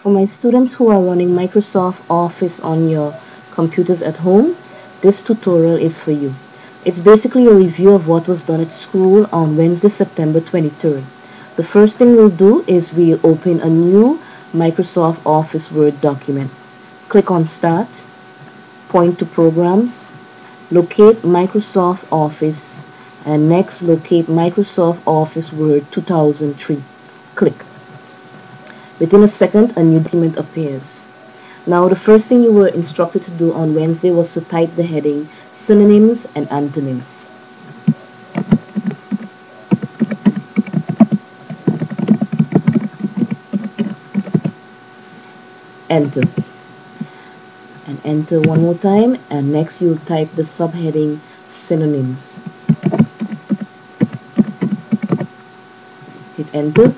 For my students who are running Microsoft Office on your computers at home, this tutorial is for you. It's basically a review of what was done at school on Wednesday, September 23rd. The first thing we'll do is we'll open a new Microsoft Office Word document. Click on Start, point to Programs, locate Microsoft Office, and next locate Microsoft Office Word 2003. Click. Within a second, a new document appears. Now, the first thing you were instructed to do on Wednesday was to type the heading Synonyms and Antonyms. Enter. And enter one more time, and next you'll type the subheading Synonyms. Hit enter.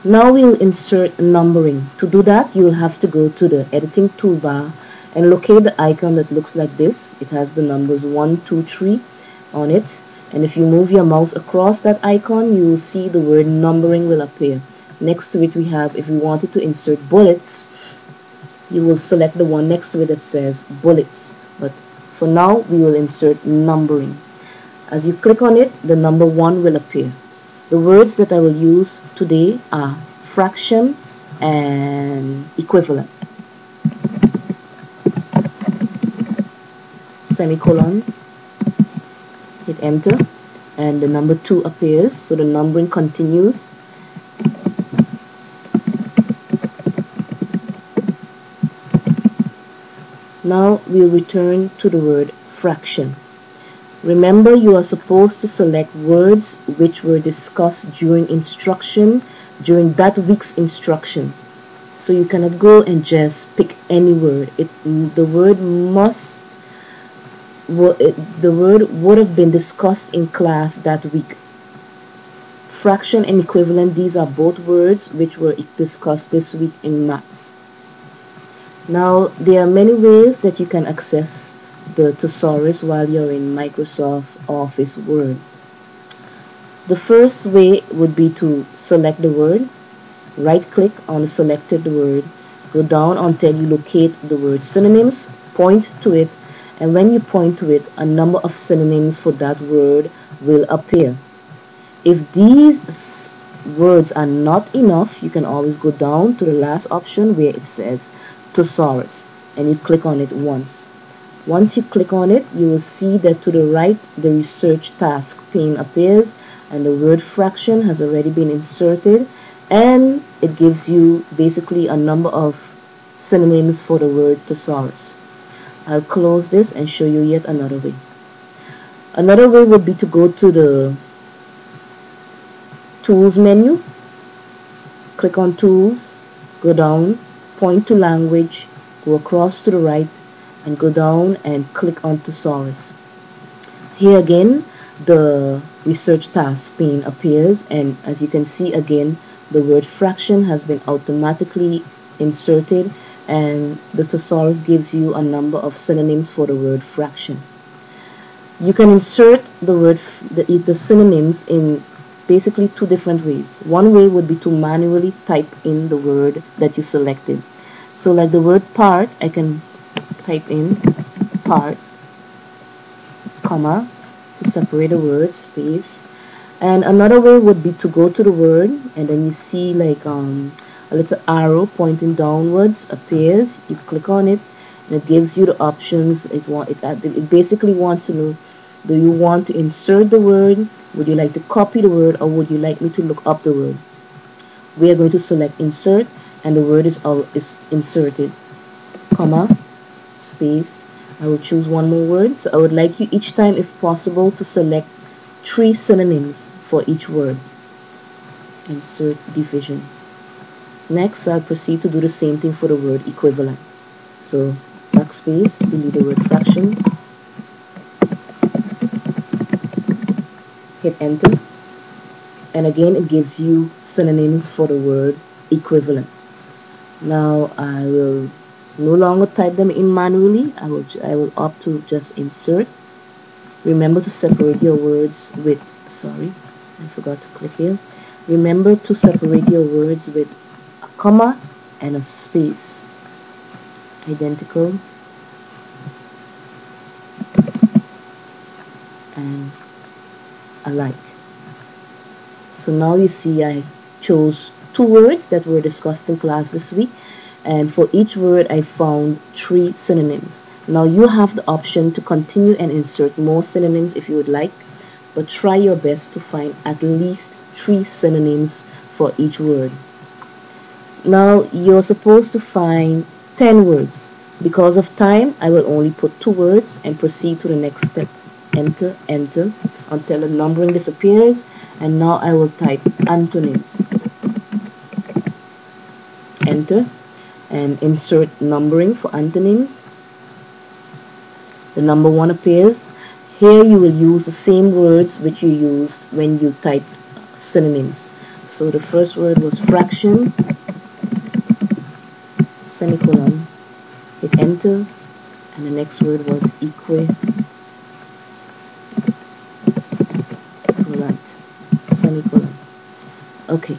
Now we'll insert numbering. To do that, you'll have to go to the editing toolbar and locate the icon that looks like this. It has the numbers 1, 2, 3 on it. And if you move your mouse across that icon, you will see the word numbering will appear. Next to it we have, if we wanted to insert bullets, you will select the one next to it that says bullets. But for now, we will insert numbering. As you click on it, the number 1 will appear. The words that I will use today are fraction and equivalent. Semicolon. Hit enter, and the number 2 appears, so the numbering continues. Now we'll return to the word fraction. Remember, you are supposed to select words which were discussed during that week's instruction. So you cannot go and just pick any word. The word would have been discussed in class that week. Fraction and equivalent, these are both words which were discussed this week in maths. Now, there are many ways that you can access the Thesaurus while you're in Microsoft Office Word. The first way would be to select the word, right click on the selected word, go down until you locate the word synonyms, point to it, and when you point to it, a number of synonyms for that word will appear. If these words are not enough, you can always go down to the last option where it says Thesaurus, and you click on it once. Once you click on it, you will see that to the right, the research task pane appears, and the word fraction has already been inserted, and it gives you basically a number of synonyms for the word Thesaurus. I'll close this and show you yet another way. Another way would be to go to the Tools menu, click on Tools, go down, point to Language, go across to the right, and go down and click on Thesaurus. Here again, the research task pane appears, and as you can see again, the word fraction has been automatically inserted, and the Thesaurus gives you a number of synonyms for the word fraction. You can insert the synonyms in basically two different ways. One way would be to manually type in the word that you selected. So like the word part, I can type in part, comma, to separate the word, space. And another way would be to go to the word, and then you see like a little arrow pointing downwards appears. You click on it, and it gives you the options. It basically wants to know, do you want to insert the word, would you like to copy the word, or would you like me to look up the word? We are going to select insert, and the word is inserted, comma, space. I will choose one more word. So I would like you each time, if possible, to select 3 synonyms for each word. Insert division. Next, I'll proceed to do the same thing for the word equivalent. So backspace, delete the word fraction, hit enter, and again it gives you synonyms for the word equivalent. Now I will no longer type them in manually. I will opt to just insert. Remember to separate your words with, sorry, I forgot to click here. Remember to separate your words with a comma and a space. Identical and alike. So now you see I chose 2 words that were discussed in class this week, and for each word I found 3 synonyms. Now you have the option to continue and insert more synonyms if you would like, but try your best to find at least 3 synonyms for each word. Now you're supposed to find 10 words. Because of time, I will only put 2 words and proceed to the next step. Enter, enter, until the numbering disappears, and now I will type antonyms. Enter, and insert numbering for antonyms. The number 1 appears. Here you will use the same words which you used when you typed synonyms. So the first word was fraction, semicolon, hit enter, and the next word was equivalent, semicolon. Okay,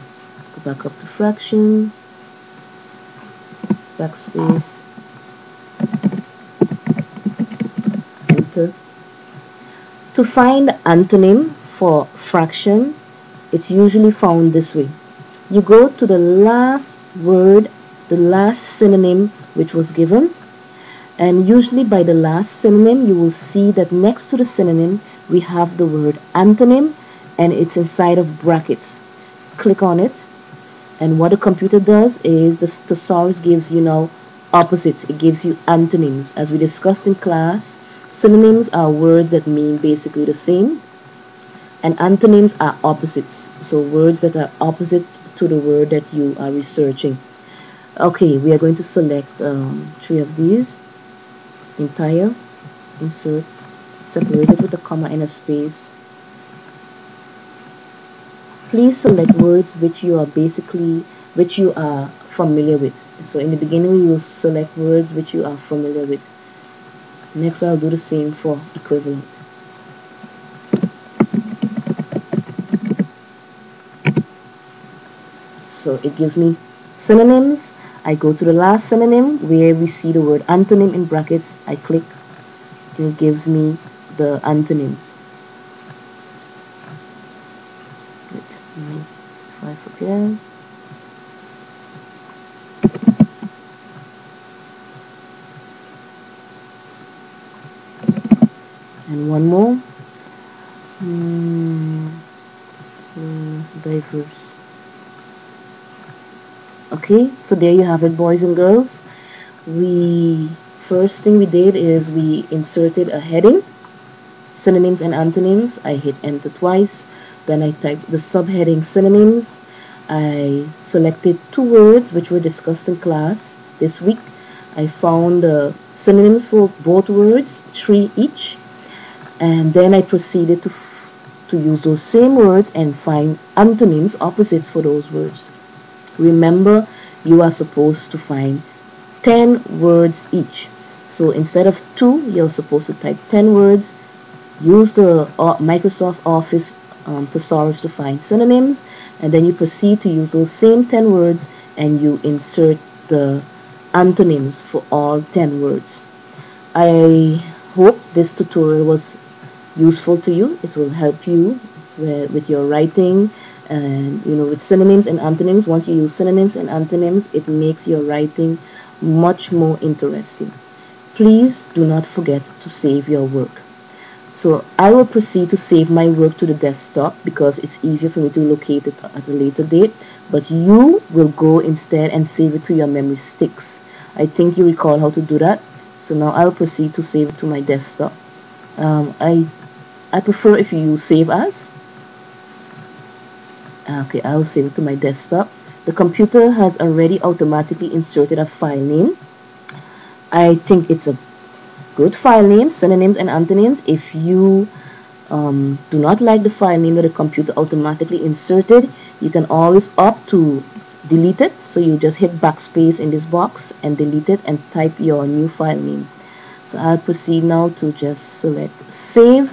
go back up to fraction, backspace, enter. To find the antonym for fraction, it's usually found this way. You go to the last word, the last synonym which was given, and usually by the last synonym you will see that next to the synonym we have the word antonym, and it's inside of brackets. Click on it, and what the computer does is the Thesaurus gives you now opposites. It gives you antonyms. As we discussed in class, synonyms are words that mean basically the same, and antonyms are opposites, so words that are opposite to the word that you are researching. Okay, we are going to select 3 of these. Entire, insert, separated with a comma and a space. Please select words which you are familiar with. So in the beginning you will select words which you are familiar with. Next I'll do the same for equivalent. So it gives me synonyms. I go to the last synonym where we see the word antonym in brackets. I click and it gives me the antonyms. Let me try again. And one more. Diverse. Okay, so there you have it, boys and girls. First thing we did is we inserted a heading, synonyms and antonyms. I hit enter twice. Then I typed the subheading synonyms. I selected 2 words which were discussed in class this week. I found the synonyms for both words, 3 each, and then I proceeded to use those same words and find antonyms, opposites for those words. Remember, you are supposed to find 10 words each. So instead of 2, you're supposed to type 10 words. Use the Microsoft Office Thesaurus to find synonyms, and then you proceed to use those same 10 words and you insert the antonyms for all 10 words. I hope this tutorial was useful to you. It will help you with your writing, and with synonyms and antonyms. Once you use synonyms and antonyms, it makes your writing much more interesting. Please do not forget to save your work. So I will proceed to save my work to the desktop because it's easier for me to locate it at a later date, but you will go instead and save it to your memory sticks. I think you recall how to do that. So now I'll proceed to save it to my desktop. I prefer if you use save as. Okay, I'll save it to my desktop. The computer has already automatically inserted a file name. I think it's a good file name, synonyms and antonyms. If you do not like the file name that the computer automatically inserted, you can always opt to delete it. So you just hit backspace in this box and delete it and type your new file name. So I'll proceed now to just select save.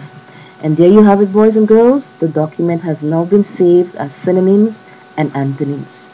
And there you have it, boys and girls. The document has now been saved as synonyms and antonyms.